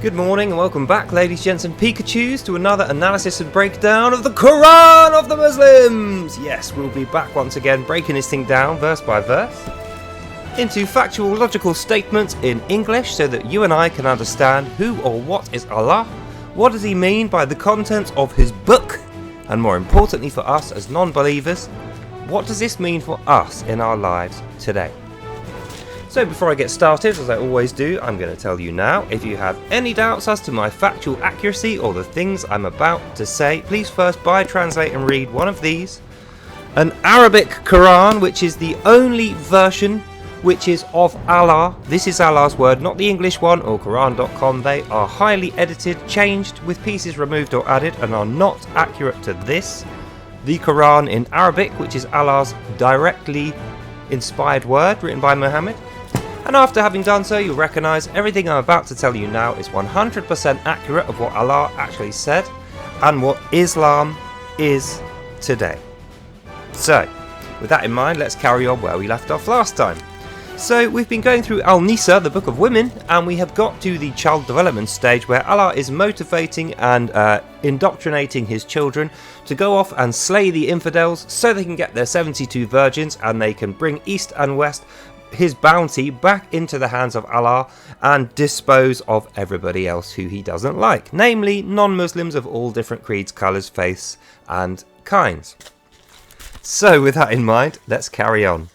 Good morning and welcome back, ladies, gents and Pikachus, to another analysis and breakdown of the Quran of the Muslims! Yes, we'll be back once again, breaking this thing down verse by verse into factual, logical statements in English so that you and I can understand who or what is Allah, what does he mean by the contents of his book, and more importantly for us as non-believers, what does this mean for us in our lives today? So before I get started, as I always do, I'm going to tell you now, if you have any doubts as to my factual accuracy or the things I'm about to say, please first buy, translate and read one of these. An Arabic Quran, which is the only version which is of Allah. This is Allah's word, not the English one or Quran.com. They are highly edited, changed with pieces removed or added and are not accurate to this. The Quran in Arabic, which is Allah's directly inspired word written by Muhammad. And after having done so, you'll recognise everything I'm about to tell you now is 100% accurate of what Allah actually said and what Islam is today. So, with that in mind, let's carry on where we left off last time. So, we've been going through AL-NIISA, the Book of Women, and we have got to the child development stage where Allah is motivating and indoctrinating his children to go off and slay the infidels so they can get their 72 virgins and they can bring east and west his bounty back into the hands of Allah and dispose of everybody else who he doesn't like, namely non-Muslims of all different creeds, colours, faiths and kinds. So with that in mind, let's carry on.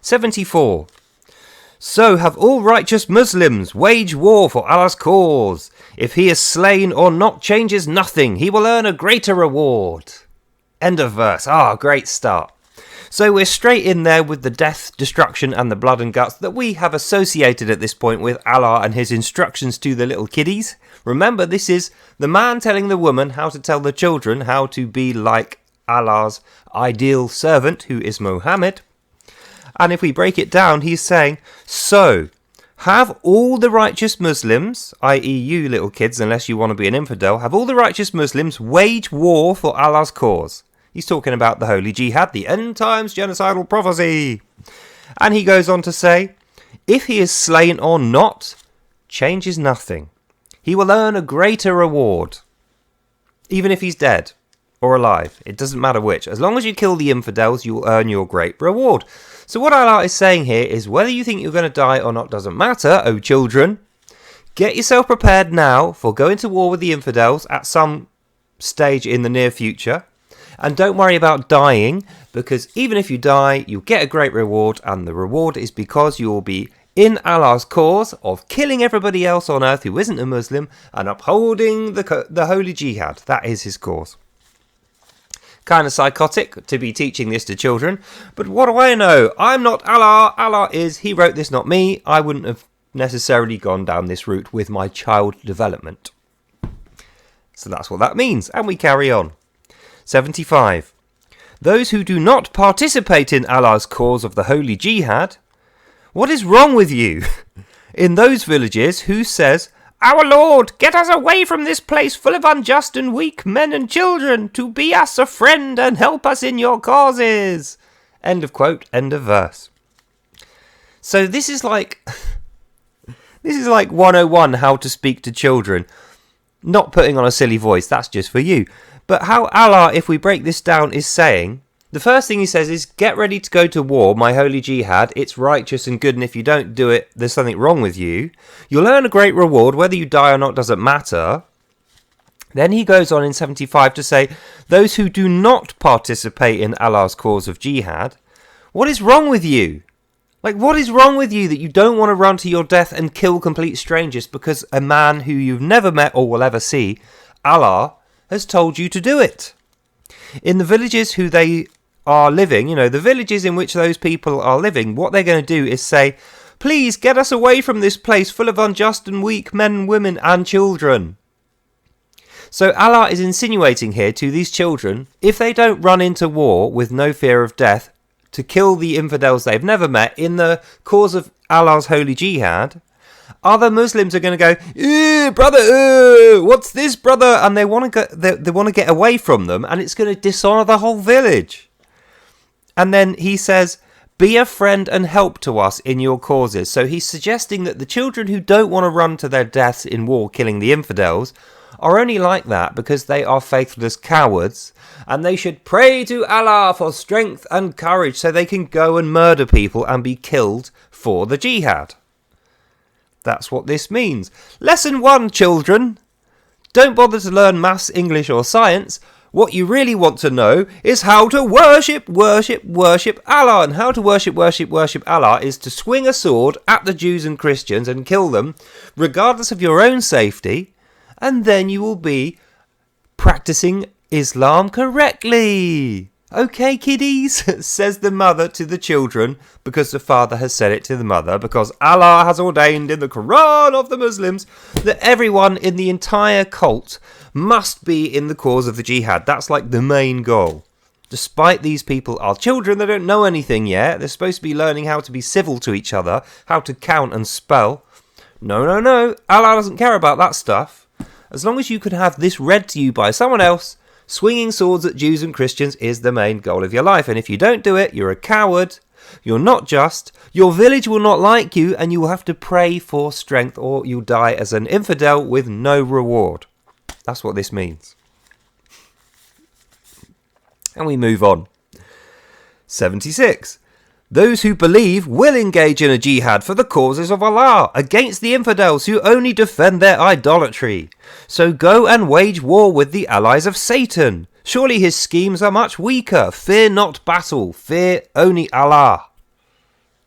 74. So have all righteous Muslims wage war for Allah's cause. If he is slain or not changes nothing, he will earn a greater reward. End of verse. Great start. So we're straight in there with the death, destruction and the blood and guts that we have associated at this point with Allah and his instructions to the little kiddies. Remember, this is the man telling the woman how to tell the children how to be like Allah's ideal servant, who is Muhammad. And if we break it down, he's saying, so have all the righteous Muslims, i.e. you little kids, unless you want to be an infidel, have all the righteous Muslims wage war for Allah's cause. He's talking about the Holy Jihad, the end times genocidal prophecy. And he goes on to say, if he is slain or not, changes nothing. He will earn a greater reward. Even if he's dead or alive, it doesn't matter which. As long as you kill the infidels, you will earn your great reward. So what Allah is saying here is whether you think you're going to die or not doesn't matter, O children. Get yourself prepared now for going to war with the infidels at some stage in the near future. And don't worry about dying, because even if you die, you'll get a great reward, and the reward is because you will be in Allah's cause of killing everybody else on earth who isn't a Muslim and upholding the Holy Jihad. That is his cause. Kind of psychotic to be teaching this to children, but what do I know? I'm not Allah. Allah is. He wrote this, not me. I wouldn't have necessarily gone down this route with my child development. So that's what that means, and we carry on. 75. Those who do not participate in Allah's cause of the Holy Jihad, what is wrong with you? In those villages, who says, our Lord, get us away from this place full of unjust and weak men and children, to be us a friend and help us in your causes. End of quote, end of verse. So this is like 101 how to speak to children. Not putting on a silly voice, that's just for you. But how Allah, if we break this down, is saying, the first thing he says is, get ready to go to war, my holy jihad, it's righteous and good, and if you don't do it, there's something wrong with you. You'll earn a great reward, whether you die or not doesn't matter. Then he goes on in 75 to say, those who do not participate in Allah's cause of jihad, what is wrong with you? Like, what is wrong with you that you don't want to run to your death and kill complete strangers because a man who you've never met or will ever see, Allah, has told you to do it? In the villages who they are living, the villages in which those people are living, what they're going to do is say, please get us away from this place full of unjust and weak men, women and children. So Allah is insinuating here to these children, if they don't run into war with no fear of death to kill the infidels they've never met in the cause of Allah's holy jihad, other Muslims are going to go, brother, what's this, brother? And they want to get away from them, and it's going to dishonour the whole village. And then he says, Be a friend and help to us in your causes. So he's suggesting that the children who don't want to run to their deaths in war killing the infidels are only like that because they are faithless cowards, and they should pray to Allah for strength and courage so they can go and murder people and be killed for the jihad. That's what this means. Lesson 1, children. Don't bother to learn maths, English or science. What you really want to know is how to worship Allah. And how to worship Allah is to swing a sword at the Jews and Christians and kill them, regardless of your own safety, and then you will be practicing Islam correctly. Okay, kiddies, says the mother to the children, because the father has said it to the mother, because Allah has ordained in the Quran of the Muslims that everyone in the entire cult must be in the cause of the jihad. That's like the main goal. Despite these people are children, they don't know anything yet. They're supposed to be learning how to be civil to each other, how to count and spell. No. Allah doesn't care about that stuff. As long as you can have this read to you by someone else, swinging swords at Jews and Christians is the main goal of your life. And if you don't do it, you're a coward, you're not just, your village will not like you, and you will have to pray for strength, or you'll die as an infidel with no reward. That's what this means. And we move on. 76. Those who believe will engage in a jihad for the causes of Allah against the infidels who only defend their idolatry. So go and wage war with the allies of Satan. Surely his schemes are much weaker. Fear not battle. Fear only Allah.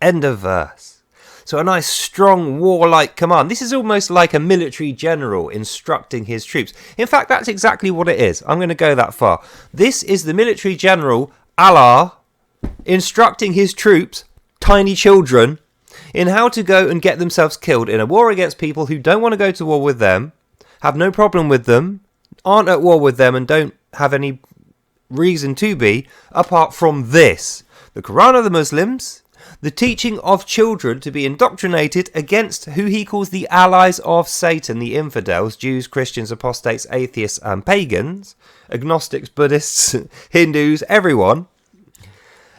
End of verse. So a nice strong warlike command. This is almost like a military general instructing his troops. In fact, that's exactly what it is. I'm going to go that far. This is the military general, Allah, instructing his troops, tiny children, in how to go and get themselves killed in a war against people who don't want to go to war with them, have no problem with them, aren't at war with them, and don't have any reason to be, apart from this. The Quran of the Muslims, the teaching of children to be indoctrinated against who he calls the allies of Satan, the infidels, Jews, Christians, apostates, atheists and pagans, agnostics, Buddhists, Hindus, everyone.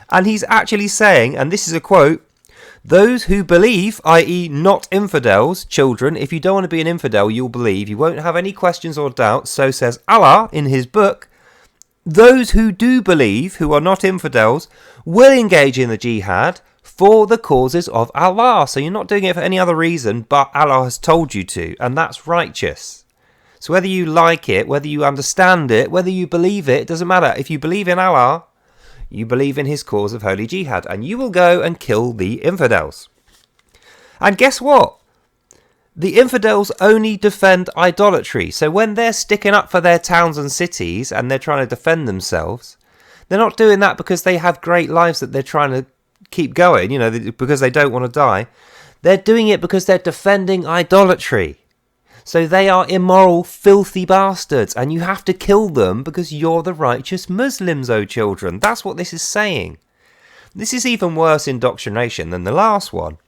And he's actually saying, and this is a quote, those who believe, i.e. not infidels, children, if you don't want to be an infidel, you'll believe, you won't have any questions or doubts, so says Allah in his book, those who do believe, who are not infidels, will engage in the jihad for the causes of Allah. So you're not doing it for any other reason, but Allah has told you to, and that's righteous. So whether you like it, whether you understand it, whether you believe it, it doesn't matter. If you believe in Allah, you believe in his cause of holy jihad, and you will go and kill the infidels. And guess what? The infidels only defend idolatry. So when they're sticking up for their towns and cities and they're trying to defend themselves, they're not doing that because they have great lives that they're trying to keep going, because they don't want to die. They're doing it because they're defending idolatry. So they are immoral, filthy bastards, and you have to kill them because you're the righteous Muslims, O children. That's what this is saying. This is even worse indoctrination than the last one.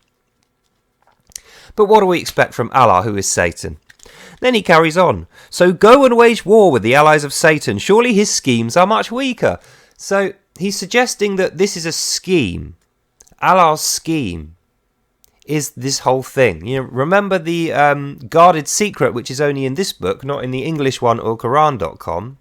But what do we expect from Allah, who is Satan? Then he carries on. So go and wage war with the allies of Satan. Surely his schemes are much weaker. So he's suggesting that this is a scheme. Allah's scheme is this whole thing. Remember the guarded secret, which is only in this book, not in the English one or Quran.com.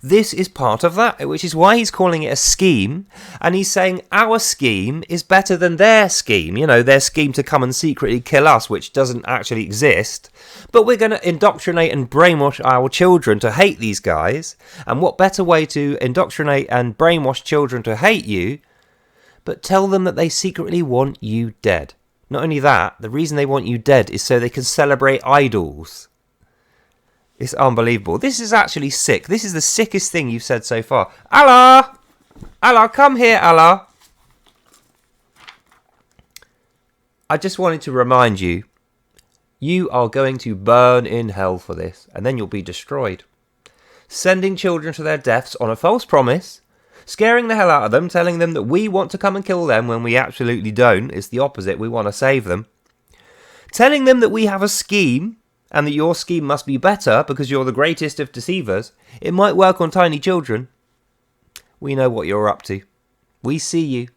This is part of that, which is why he's calling it a scheme. And he's saying our scheme is better than their scheme. Their scheme to come and secretly kill us, which doesn't actually exist. But we're going to indoctrinate and brainwash our children to hate these guys. And what better way to indoctrinate and brainwash children to hate you, but tell them that they secretly want you dead. Not only that, the reason they want you dead is so they can celebrate idols. It's unbelievable. This is actually sick. This is the sickest thing you've said so far. Allah! Allah, come here, Allah! I just wanted to remind you, you are going to burn in hell for this, and then you'll be destroyed. Sending children to their deaths on a false promise, scaring the hell out of them, telling them that we want to come and kill them when we absolutely don't. It's the opposite. We want to save them. Telling them that we have a scheme and that your scheme must be better because you're the greatest of deceivers. It might work on tiny children. We know what you're up to. We see you.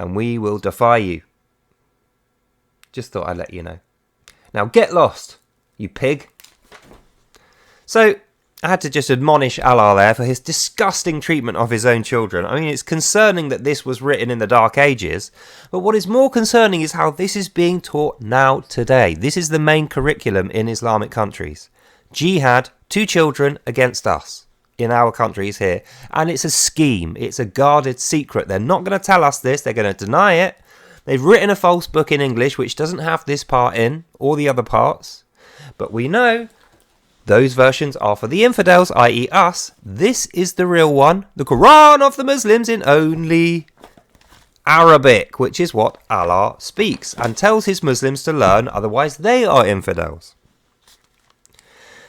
and we will defy you. Just thought I'd let you know. Now get lost, you pig. So I had to just admonish Allah there for his disgusting treatment of his own children. I mean, it's concerning that this was written in the Dark Ages, but what is more concerning is how this is being taught now today. This is the main curriculum in Islamic countries. Jihad, 2 children against us in our countries here. And it's a scheme. It's a guarded secret. They're not going to tell us this. They're going to deny it. They've written a false book in English which doesn't have this part in, or the other parts. But we know those versions are for the infidels, i.e. us. This is the real one, the Quran of the Muslims, in only Arabic, which is what Allah speaks and tells his Muslims to learn, otherwise they are infidels.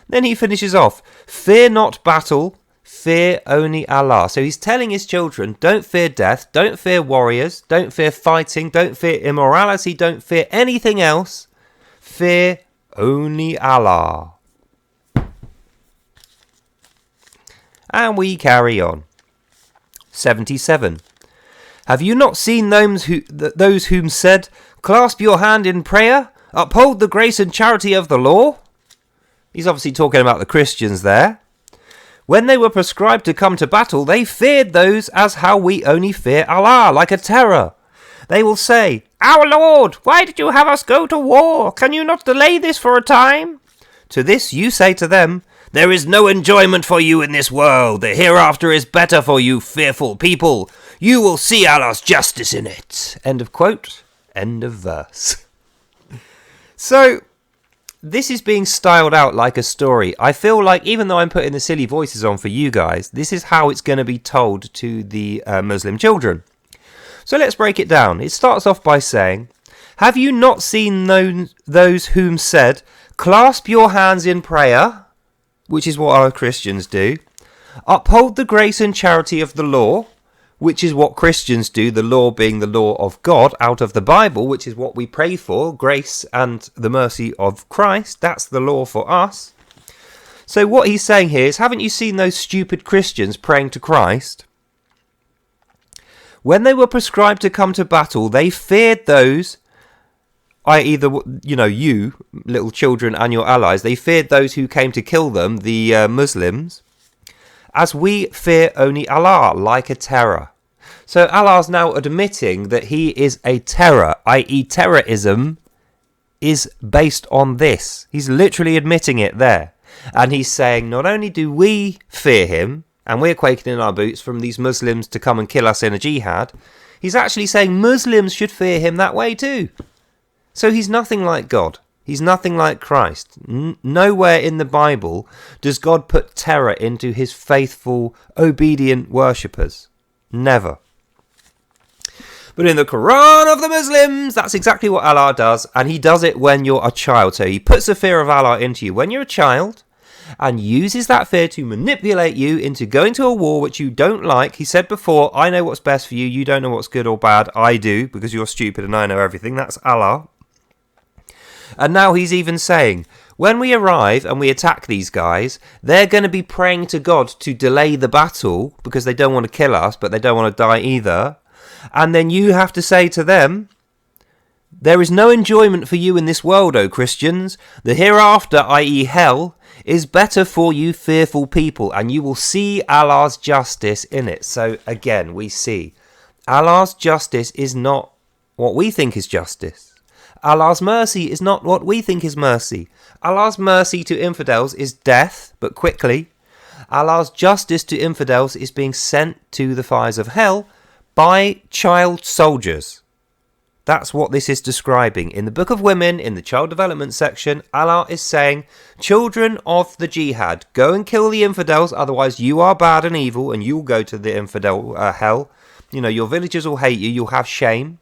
Then he finishes off, fear not battle, fear only Allah. So he's telling his children, don't fear death, don't fear warriors, don't fear fighting, don't fear immorality, don't fear anything else. Fear only Allah. And we carry on. 77. Have you not seen those whom said, clasp your hand in prayer, uphold the grace and charity of the law? He's obviously talking about the Christians there. When they were prescribed to come to battle, they feared those as how we only fear Allah, like a terror. They will say, our Lord, why did you have us go to war? Can you not delay this for a time? To this you say to them, there is no enjoyment for you in this world. The hereafter is better for you, fearful people. You will see Allah's justice in it. End of quote. End of verse. So, this is being styled out like a story. I feel like, even though I'm putting the silly voices on for you guys, this is how it's going to be told to the Muslim children. So let's break it down. It starts off by saying, have you not seen those whom said, clasp your hands in prayer, which is what our Christians do, uphold the grace and charity of the law, which is what Christians do, the law being the law of God out of the Bible, which is what we pray for, grace and the mercy of Christ. That's the law for us. So what he's saying here is, haven't you seen those stupid Christians praying to Christ? When they were prescribed to come to battle, they feared those, i.e. you, little children and your allies, they feared those who came to kill them, the Muslims, as we fear only Allah, like a terror. So Allah's now admitting that he is a terror, i.e. terrorism is based on this. He's literally admitting it there. And he's saying, not only do we fear him, and we're quaking in our boots from these Muslims to come and kill us in a jihad, he's actually saying Muslims should fear him that way too. So he's nothing like God. He's nothing like Christ. Nowhere in the Bible does God put terror into his faithful, obedient worshippers. Never. But in the Quran of the Muslims, that's exactly what Allah does. And he does it when you're a child. So he puts the fear of Allah into you when you're a child and uses that fear to manipulate you into going to a war which you don't like. He said before, I know what's best for you. You don't know what's good or bad. I do, because you're stupid and I know everything. That's Allah. And now he's even saying, when we arrive and we attack these guys, they're going to be praying to God to delay the battle because they don't want to kill us, but they don't want to die either. And then you have to say to them, there is no enjoyment for you in this world, O Christians. The hereafter, i.e. hell, is better for you fearful people, and you will see Allah's justice in it. So again, we see Allah's justice is not what we think is justice. Allah's mercy is not what we think is mercy. Allah's mercy to infidels is death, but quickly. Allah's justice to infidels is being sent to the fires of hell by child soldiers. That's what this is describing. In the Book of Women, in the child development section, Allah is saying, children of the jihad, go and kill the infidels, otherwise you are bad and evil and you'll go to the infidel hell. You know, your villagers will hate you, you'll have shame.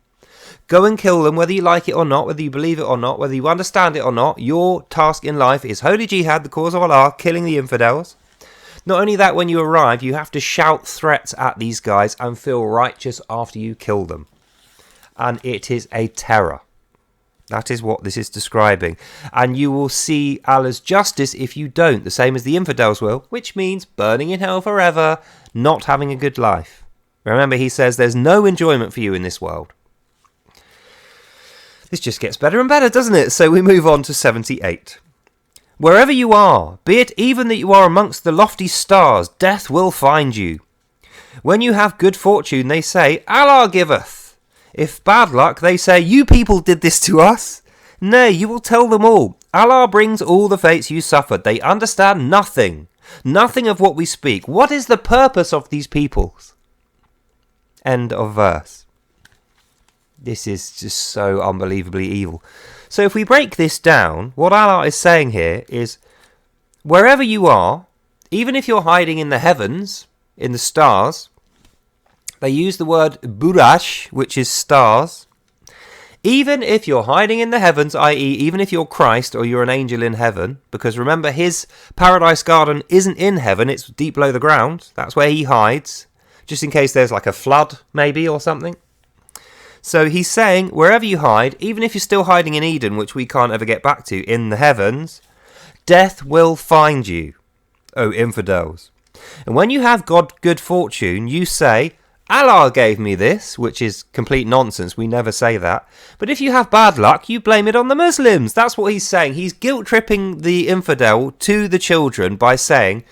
Go and kill them, whether you like it or not, whether you believe it or not, whether you understand it or not. Your task in life is holy jihad, the cause of Allah, killing the infidels. Not only that, when you arrive, you have to shout threats at these guys and feel righteous after you kill them. And it is a terror. That is what this is describing. And you will see Allah's justice if you don't, the same as the infidels will, which means burning in hell forever, not having a good life. Remember, he says there's no enjoyment for you in this world. This just gets better and better, doesn't it? So we move on to 78. Wherever you are, be it even that you are amongst the lofty stars, death will find you. When you have good fortune, they say, Allah giveth. If bad luck, they say, you people did this to us. Nay, you will tell them all, Allah brings all the fates you suffered. They understand nothing. Nothing of what we speak. What is the purpose of these peoples? End of verse. This is just so unbelievably evil. So if we break this down, what Allah is saying here is, wherever you are, even if you're hiding in the heavens, in the stars, they use the word burash, which is stars. Even if you're hiding in the heavens, i.e. even if you're Christ or you're an angel in heaven, because remember his paradise garden isn't in heaven, it's deep below the ground. That's where he hides, just in case there's like a flood maybe or something. So he's saying, wherever you hide, even if you're still hiding in Eden, which we can't ever get back to, in the heavens, death will find you, O infidels. And when you have good fortune, you say, Allah gave me this, which is complete nonsense. We never say that. But if you have bad luck, you blame it on the Muslims. That's what he's saying. He's guilt-tripping the infidel to the children by saying,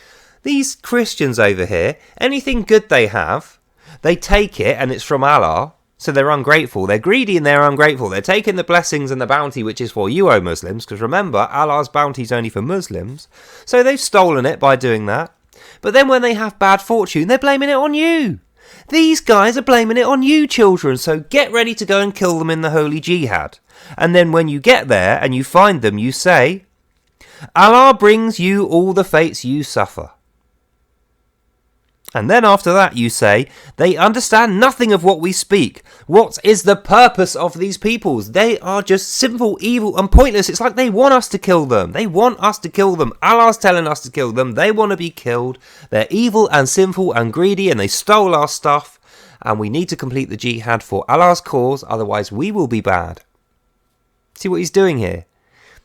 these Christians over here, anything good they have, they take it and it's from Allah. So they're ungrateful. They're greedy and they're ungrateful. They're taking the blessings and the bounty which is for you, O Muslims. Because remember, Allah's bounty is only for Muslims. So they've stolen it by doing that. But then when they have bad fortune, they're blaming it on you. These guys are blaming it on you, children. So get ready to go and kill them in the holy jihad. And then when you get there and you find them, you say, Allah brings you all the fates you suffer. And then after that you say, they understand nothing of what we speak. What is the purpose of these peoples? They are just sinful, evil and pointless. It's like they want us to kill them. They want us to kill them. Allah's telling us to kill them. They want to be killed. They're evil and sinful and greedy and they stole our stuff. And we need to complete the jihad for Allah's cause, otherwise we will be bad. See what he's doing here?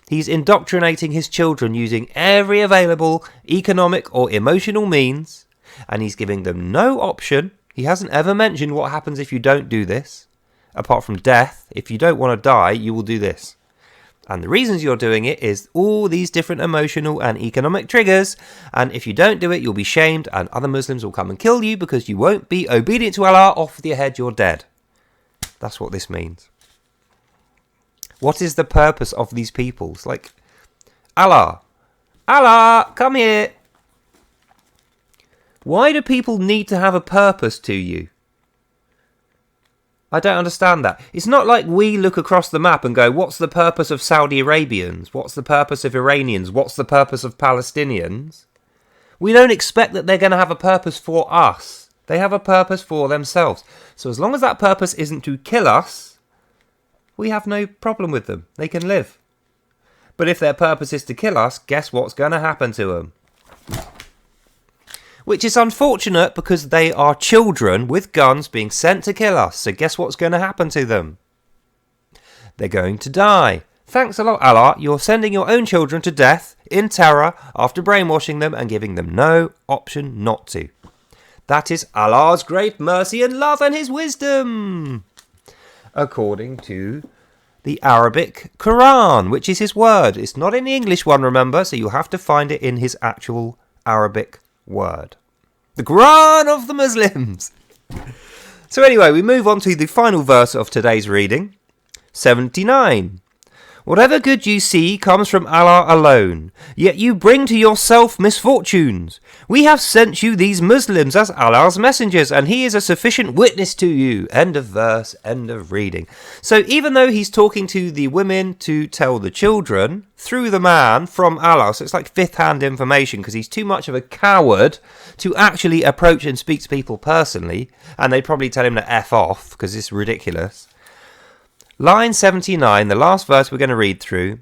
He's indoctrinating his children using every available economic or emotional means. And he's giving them no option. He hasn't ever mentioned what happens if you don't do this. Apart from death. If you don't want to die, you will do this. And the reasons you're doing it is all these different emotional and economic triggers. And if you don't do it, you'll be shamed and other Muslims will come and kill you because you won't be obedient to Allah. Off with your head, you're dead. That's what this means. What is the purpose of these peoples? Like, Allah, come here. Why do people need to have a purpose to you? I don't understand that. It's not like we look across the map and go, what's the purpose of Saudi Arabians? What's the purpose of Iranians? What's the purpose of Palestinians? We don't expect that they're going to have a purpose for us. They have a purpose for themselves. So as long as that purpose isn't to kill us, we have no problem with them. They can live. But if their purpose is to kill us, guess what's going to happen to them? Which is unfortunate because they are children with guns being sent to kill us. So guess what's going to happen to them? They're going to die. Thanks a lot, Allah. You're sending your own children to death in terror after brainwashing them and giving them no option not to. That is Allah's great mercy and love and his wisdom. According to the Arabic Quran, which is his word. It's not in the English one, remember, so you'll have to find it in his actual Arabic word. The Quran of the Muslims. So anyway, we move on to the final verse of today's reading. 79. Whatever good you see comes from Allah alone, yet you bring to yourself misfortunes. We have sent you these Muslims as Allah's messengers, and he is a sufficient witness to you. End of verse, end of reading. So even though he's talking to the women to tell the children, through the man from Allah, so it's like fifth-hand information, because he's too much of a coward to actually approach and speak to people personally, and they'd probably tell him to F off, because it's ridiculous. Line 79, the last verse we're going to read through,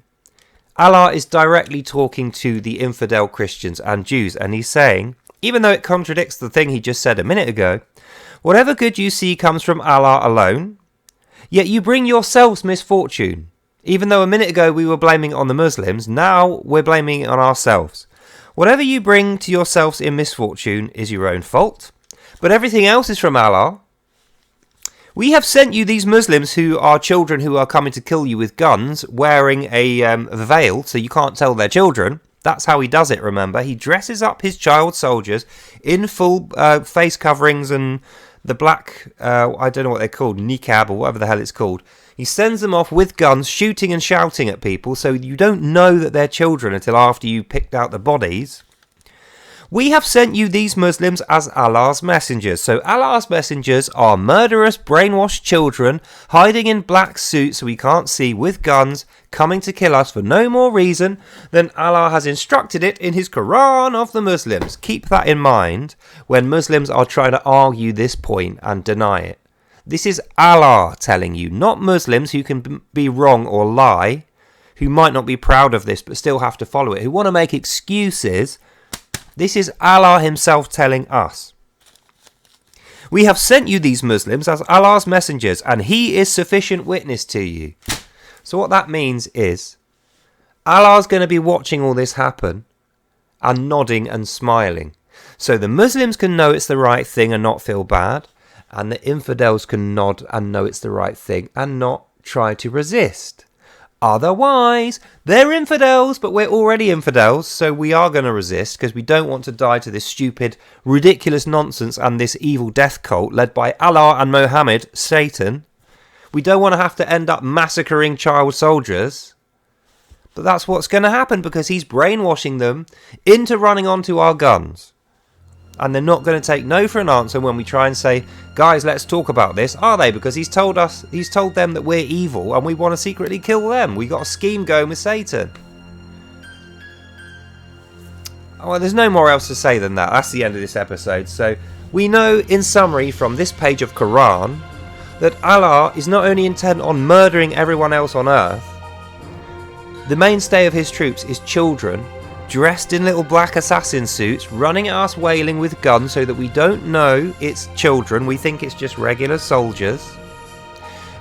Allah is directly talking to the infidel Christians and Jews, and he's saying, even though it contradicts the thing he just said a minute ago, whatever good you see comes from Allah alone, yet you bring yourselves misfortune. Even though a minute ago we were blaming it on the Muslims, now we're blaming it on ourselves. Whatever you bring to yourselves in misfortune is your own fault, but everything else is from Allah. We have sent you these Muslims who are children who are coming to kill you with guns, wearing a veil so you can't tell they're children. That's how he does it, remember. He dresses up his child soldiers in full face coverings and the black, I don't know what they're called, niqab or whatever the hell it's called. He sends them off with guns, shooting and shouting at people, so you don't know that they're children until after you picked out the bodies. We have sent you these Muslims as Allah's messengers. So Allah's messengers are murderous, brainwashed children hiding in black suits so we can't see with guns, coming to kill us for no more reason than Allah has instructed it in his Quran of the Muslims. Keep that in mind when Muslims are trying to argue this point and deny it. This is Allah telling you, not Muslims who can be wrong or lie, who might not be proud of this but still have to follow it, who want to make excuses. This is Allah himself telling us. We have sent you these Muslims as Allah's messengers, and he is sufficient witness to you. So what that means is Allah's going to be watching all this happen and nodding and smiling. So the Muslims can know it's the right thing and not feel bad, and the infidels can nod and know it's the right thing and not try to resist. Otherwise, they're infidels, but we're already infidels, so we are going to resist because we don't want to die to this stupid, ridiculous nonsense and this evil death cult led by Allah and Muhammad, Satan. We don't want to have to end up massacring child soldiers, but that's what's going to happen because he's brainwashing them into running onto our guns. And they're not going to take no for an answer when we try and say, guys, let's talk about this, are they? Because he's told them that we're evil and we want to secretly kill them. We got a scheme going with Satan. Oh, well, there's no more else to say than that. That's the end of this episode. So we know in summary from this page of Quran that Allah is not only intent on murdering everyone else on earth, the mainstay of his troops is children dressed in little black assassin suits, running at us wailing with guns so that we don't know it's children, we think it's just regular soldiers.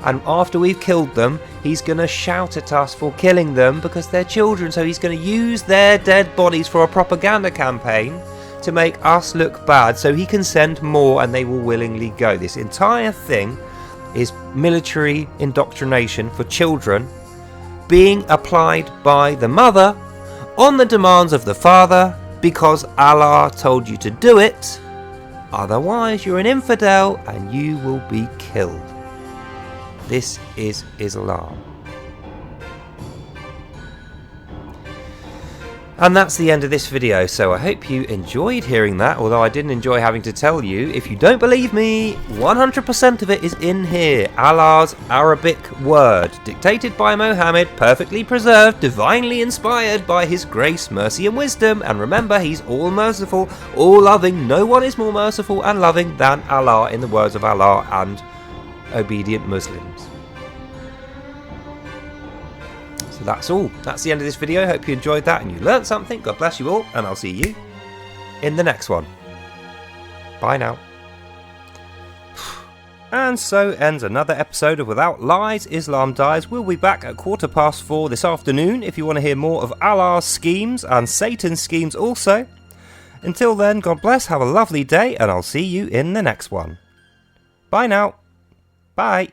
And after we've killed them, he's going to shout at us for killing them because they're children, so he's going to use their dead bodies for a propaganda campaign to make us look bad so he can send more and they will willingly go. This entire thing is military indoctrination for children being applied by the mother on the demands of the father because Allah told you to do it. Otherwise you're an infidel and you will be killed. This is Islam. And that's the end of this video, so I hope you enjoyed hearing that, although I didn't enjoy having to tell you. If you don't believe me, 100% of it is in here. Allah's Arabic word, dictated by Muhammad, perfectly preserved, divinely inspired by his grace, mercy and wisdom. And remember, he's all merciful, all loving. No one is more merciful and loving than Allah, in the words of Allah and obedient Muslims. So that's all. That's the end of this video. Hope you enjoyed that and you learnt something. God bless you all, and I'll see you in the next one. Bye now. And so ends another episode of Without Lies, Islam Dies. We'll be back at 4:15 this afternoon if you want to hear more of Allah's schemes and Satan's schemes also. Until then, God bless, have a lovely day, and I'll see you in the next one. Bye now. Bye.